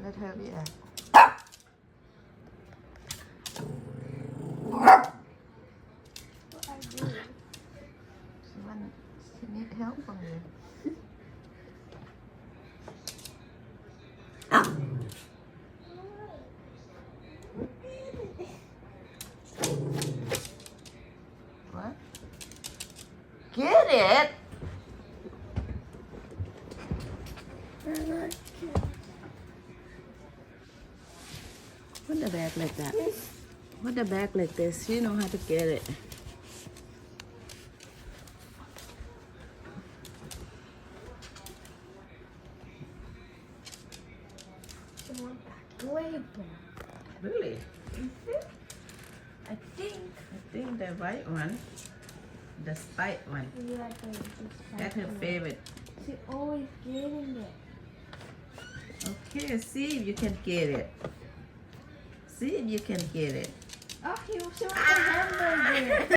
Let her react. What I do? She need help from you. What? Get it? Put the bag like that. Put the bag like this. You know how to get it. She went back way back. Really? I think the white one, the spiked one. Yeah, That's her favorite. She always getting it. Okay, see if you can get it. See if you can get it. Oh, she wants a hamburger.